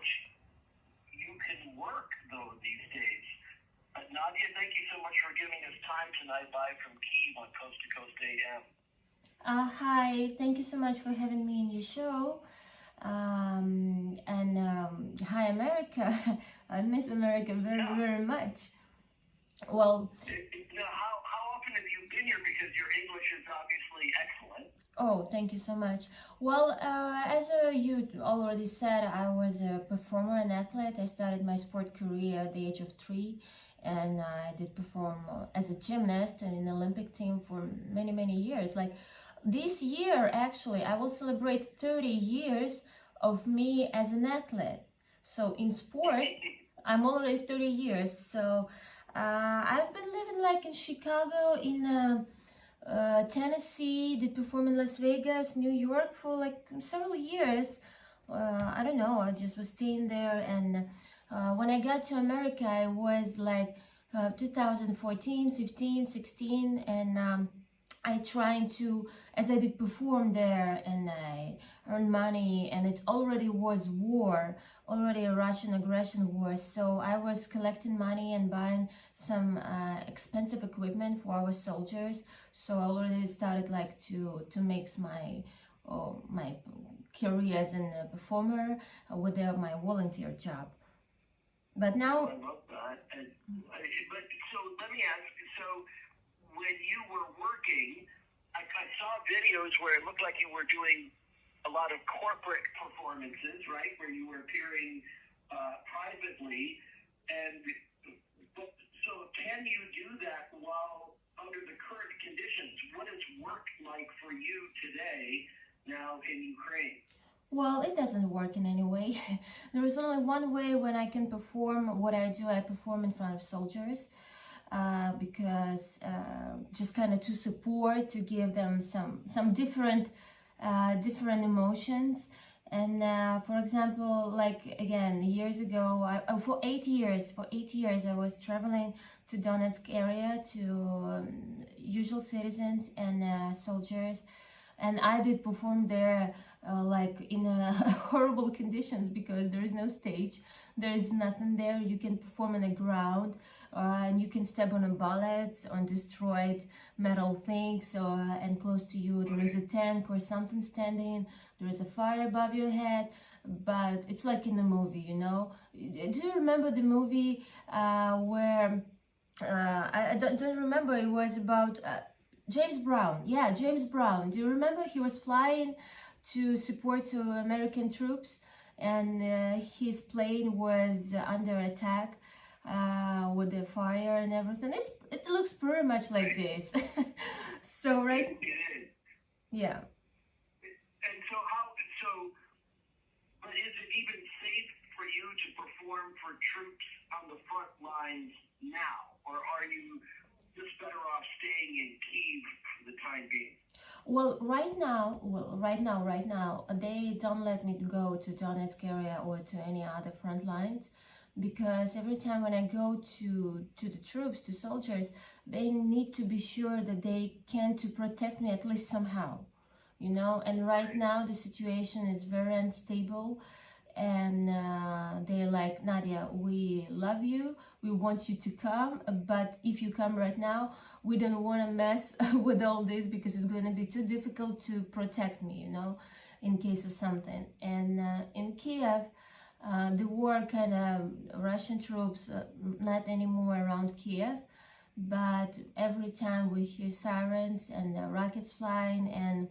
much you can work, though, these days. Nadya, thank you so much for giving us time tonight live from Kyiv on Coast to Coast AM. Hi, thank you so much for having me in your show. Hi, America. I miss America very much. Well, now, how often have you been here? Because your English is obviously excellent. Oh, thank you so much. Well, as you already said, I was a performer and athlete. I started my sport career at the age of 3, and I did perform as a gymnast in an Olympic team for many years. Like this year, actually, I will celebrate 30 years of me as an athlete. So in sport, I'm already 30 years. So I've been living like in Chicago, in Tennessee, did perform in Las Vegas, New York for like several years. I don't know, I just was staying there, and when I got to America, I was like 2014, 15, 16, and I tried to, as I did perform there, and I earned money, and it already was war, already a Russian aggression war, so I was collecting money and buying some expensive equipment for our soldiers. So I already started like to mix my career as a performer with my volunteer job. But now, I love that. So let me ask you, so when you were working, I saw videos where it looked like you were doing a lot of corporate performances, right? Where you were appearing privately. And so can you do that while under the current conditions? What is work like for you today now in Ukraine? well, it doesn't work in any way. There is only one way when I can perform what I do. I perform in front of soldiers. Because just kind of to support, to give them some different emotions. And for example, like again, years ago, for 8 years I was traveling to Donetsk area to usual citizens and soldiers, and I did perform there like in horrible conditions, because there is no stage, there is nothing there. You can perform on the ground, and you can step on bullets, on destroyed metal things, and close to you there is a tank or something standing, there is a fire above your head, but it's like in the movie, you know. Do you remember the movie where I don't remember, it was about James Brown? Yeah, James Brown. Do you remember? He was flying to support American troops, and his plane was under attack with the fire and everything. It looks pretty much like this. So right? It is. Yeah. And but is it even safe for you to perform for troops on the front lines now, or are you just better off staying in Kyiv for the time being? Well, right now, they don't let me go to Donetsk area or to any other front lines, because every time when I go to the troops, to soldiers, they need to be sure that they can to protect me at least somehow, you know. And right now the situation is very unstable, and they're like, Nadia, we love you, we want you to come, but if you come right now, we don't want to mess with all this, because it's going to be too difficult to protect me, you know, in case of something. And in Kiev, the war kind of, Russian troops not anymore around Kiev, but every time we hear sirens and rockets flying, and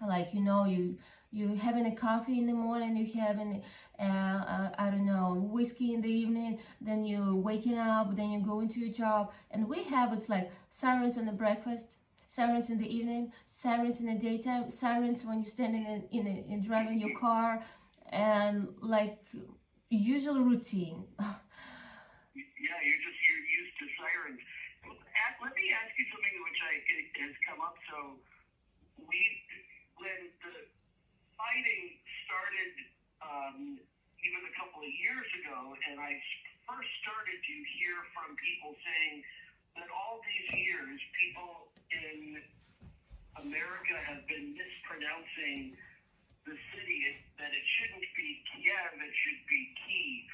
like, you know, you having a coffee in the morning, you having I don't know, whiskey in the evening, then you waking up, then you go into your job, and we have, it's like sirens on the breakfast, sirens in the evening, sirens in the daytime, sirens when you're standing in driving your car, and like usual routine. Yeah, you're used to sirens. Let me ask you something which has come up. So when the fighting started even a couple of years ago, and I first started to hear from people saying that all these years people in America have been mispronouncing the the city, that it shouldn't be Kiev, it should be Kyiv.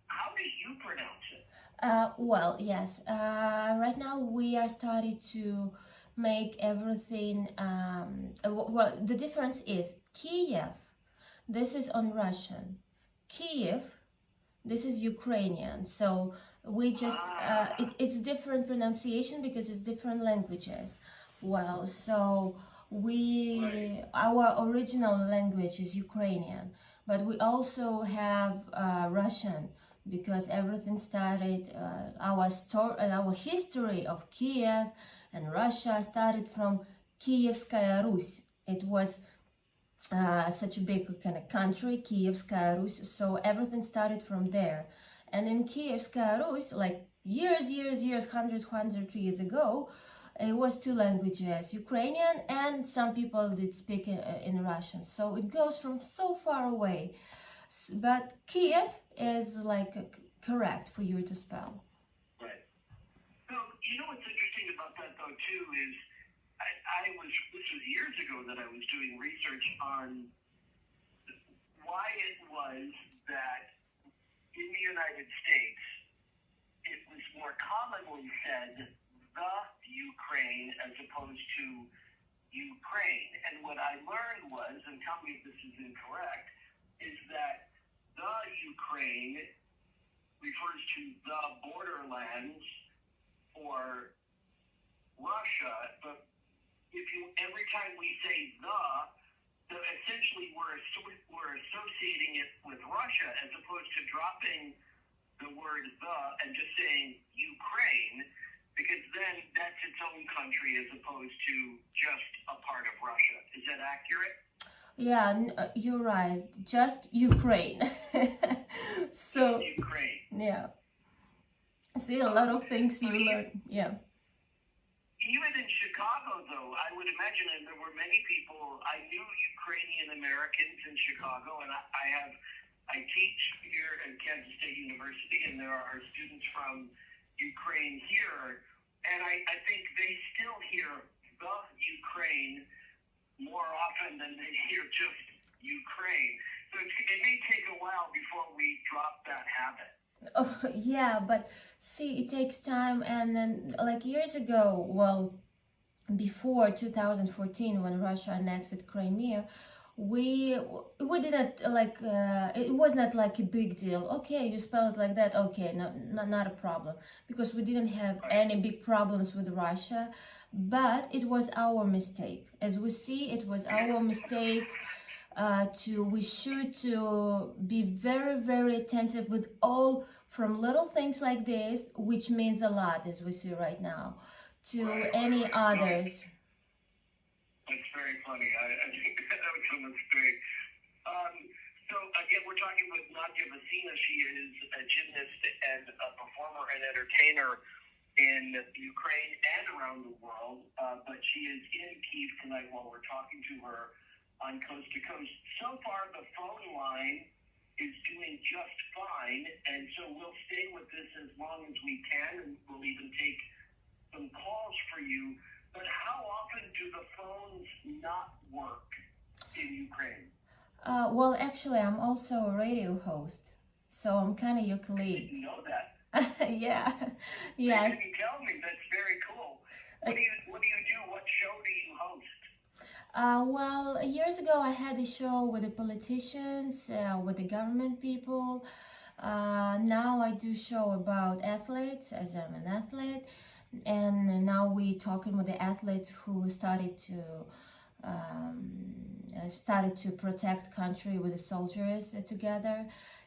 How do you pronounce it? Well, yes. Right now we are starting to make everything. Well, the difference is Kiev. This is on Russian. Kyiv. This is Ukrainian. So we just it's different pronunciation because it's different languages. Well, so our original language is Ukrainian, but we also have Russian, because everything started, our history of Kiev and Russia started from Kievskaya Rus. It was such a big kind of country, Kievskaya Rus, so everything started from there. And in Kievskaya Rus, like years, hundred years ago, it was two languages, Ukrainian, and some people did speak in Russian. So it goes from so far away. But Kiev is like correct for you to spell. Right. So, you know what's interesting about that though too is this was years ago that I was doing research on why it was that in the United States it was more commonly said the Ukraine as opposed to Ukraine. And what I learned was, and tell me if this is incorrect, is that the Ukraine refers to the borderlands for Russia, but every time we say the essentially we're associating it with Russia as opposed to dropping the word the and just saying Ukraine, because then that's its own country as opposed to just a part of Russia. Is that accurate? Yeah, you're right. Just Ukraine. So just Ukraine. Yeah. See, a lot of things you learn. Yeah. Even in Chicago, though, I would imagine, and there were many people. I knew Ukrainian Americans in Chicago, and I teach here at Kansas State University, and there are students from Ukraine here, and I think they still hear the Ukraine more often than they hear just Ukraine. So it may take a while before we drop that habit. Oh, yeah, but see, it takes time. And then, like years ago, well, before 2014, when Russia annexed Crimea, we didn't like it was not like a big deal. Okay, you spell it like that. Okay, not a problem, because we didn't have any big problems with Russia. But it was our mistake. As we see, it was our mistake. We should to be very, very attentive with all, from little things like this, which means a lot, as we see right now, to any others. That's very funny. I think that was great. So again, we're talking with Nadya Vasina. She is a gymnast and a performer and entertainer in Ukraine and around the world, but she is in Kyiv tonight while we're talking to her on Coast to Coast. So far, the phone line is doing just fine, and so we'll stay with this as long as we can, and we'll even take some calls for you. But how often do the phones not work in Ukraine? Well, actually, I'm also a radio host, so I'm kind of your colleague. I didn't know that. Yeah. You tell me. That's very cool. What do you do? What show do you host? Well, years ago I had a show with the politicians, with the government people. Now I do show about athletes, as I'm an athlete, and now we're talking with the athletes who started to protect country with the soldiers together.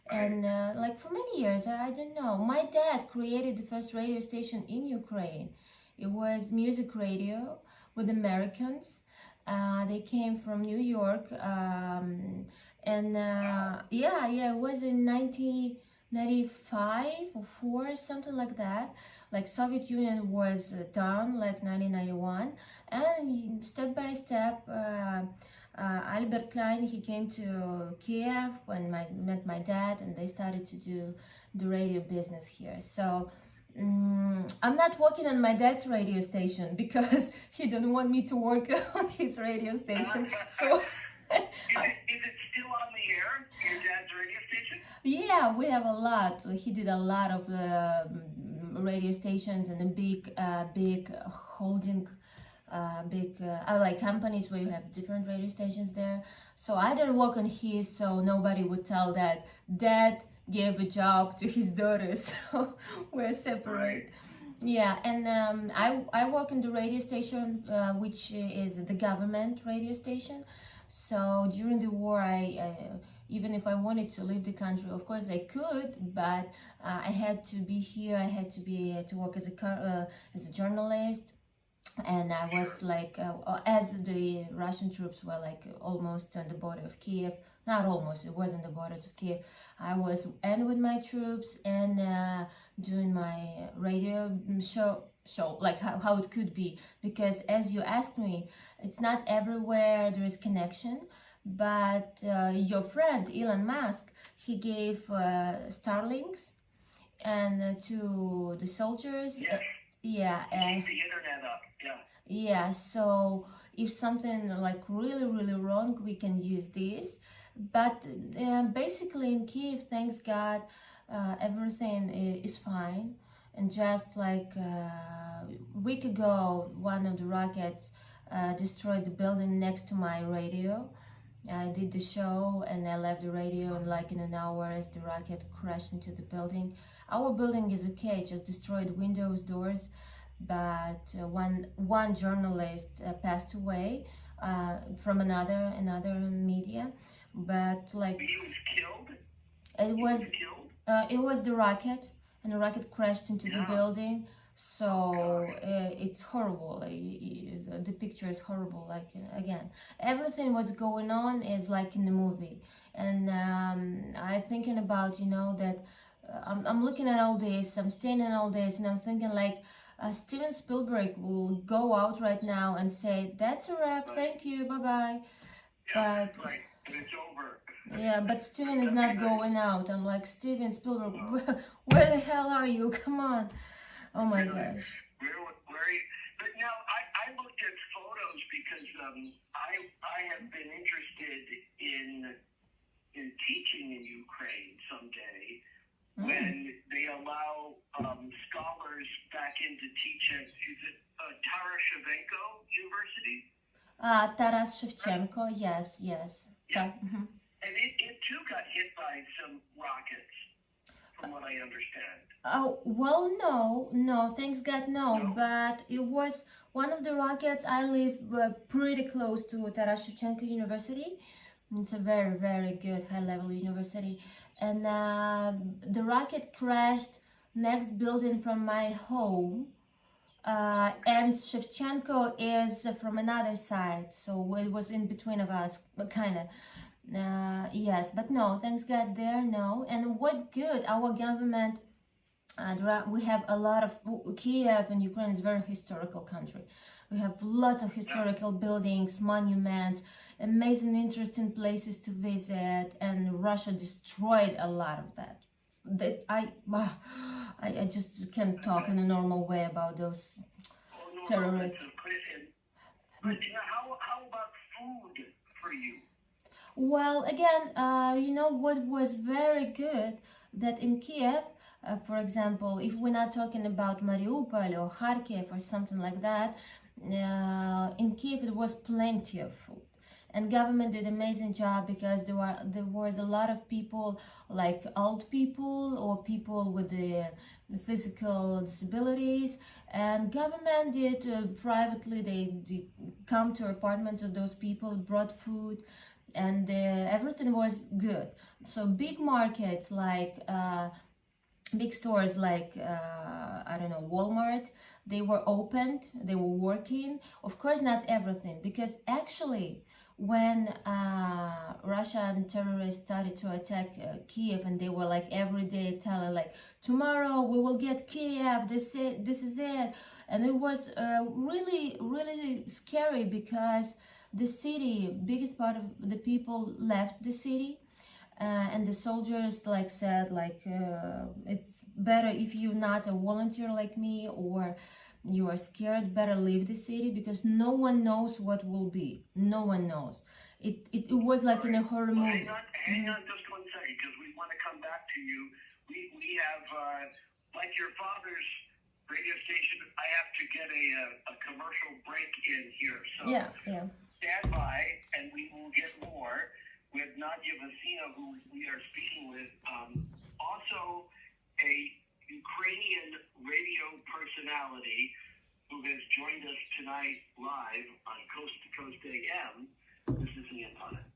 And like for many years, I don't know, my dad created the first radio station in Ukraine. It was music radio with Americans. They came from New York, it was in 1995 or 4, something like that. Like Soviet Union was down, like 1991, and step by step, Albert Klein, he came to Kiev when met my dad, and they started to do the radio business here. So I'm not working on my dad's radio station because he didn't want me to work on his radio station. So Is it still on the air, your dad's radio station? Yeah, we have a lot. He did a lot of radio stations and a big holding, like companies where you have different radio stations there. So I don't work on his, so nobody would tell that dad gave a job to his daughter. So we're separate. Right. Yeah, and I work in the radio station, which is the government radio station. So during the war, even if I wanted to leave the country, of course I could, but I had to be here. I had to be to work as a journalist, and I was like, as the Russian troops were like almost on the border of Kiev. Not almost, it wasn't the borders of Kiev. I was and with my troops and doing my radio show like how it could be, because as you asked me, it's not everywhere there is connection, but your friend Elon Musk, he gave Starlinks and to the soldiers. Yes. Yeah, and Keep the internet up. Yeah. yeah, so if something like really wrong, we can use this. But basically in Kiev, thanks God, everything is fine. And just like a week ago, one of the rockets destroyed the building next to my radio. I did the show and I left the radio, and like in an hour as the rocket crashed into the building. Our building is okay, just destroyed windows, doors, but one journalist passed away from another media. But like He was killed? it was Killed? it was the rocket, and the rocket crashed into the building. So it's horrible. The picture is horrible. Like again, everything what's going on is like in the movie, and I'm thinking about that I'm looking at all this. I'm staying in all this, and I'm thinking like Steven Spielberg will go out right now and say, "That's a wrap. Thank you. Bye bye." Yeah, But right. And it's over. yeah, but Steven is not going out. I'm like, Steven Spielberg, where the hell are you? Come on. Oh my gosh. Where but now I looked at photos because I have been interested in teaching in Ukraine someday when they allow scholars back in to teach at, is it Shevchenko University? Taras Shevchenko, yes. Yeah. And it too got hit by some rockets, from what I understand. Oh, well, no, thanks God, no. But it was one of the rockets. I live pretty close to Taras Shevchenko University. It's a very good high-level university. And the rocket crashed next building from my home. And Shevchenko is from another side, so it was in between of us, kind of. Yes, but no, thanks God there, no. And what good, our government, we have a lot of, Kiev and Ukraine is a very historical country. We have lots of historical buildings, monuments, amazing, interesting places to visit, and Russia destroyed a lot of that. I just can't talk in a normal way about those terrorists. But how about food for you? Well, again, what was very good, that in Kiev, for example, if we're not talking about Mariupol or Kharkiv or something like that, in Kiev it was plenty of food. And government did an amazing job, because there was a lot of people, like old people or people with the physical disabilities, and government did privately, they did come to apartments of those people, brought food, and everything was good. So big markets like big stores like I don't know, Walmart, they were opened, they were working. Of course not everything, because actually when Russian terrorists started to attack Kiev, and they were like every day telling like, tomorrow we will get Kiev, this is it, and it was really scary, because the city, biggest part of the people left the city, and the soldiers like said like it's better if you're not a volunteer like me, or you are scared, better leave the city, because no one knows what will be. No one knows. It was like in a horror Well, movie. hang on just 1 second, because we want to come back to you. We have, like your father's radio station, I have to get a commercial break in here. So Yeah. stand by, and we will get more with Nadya Vasina, who we are speaking with. Also, a Ukrainian radio personality who has joined us tonight live on Coast to Coast AM. This is Ian Punnett.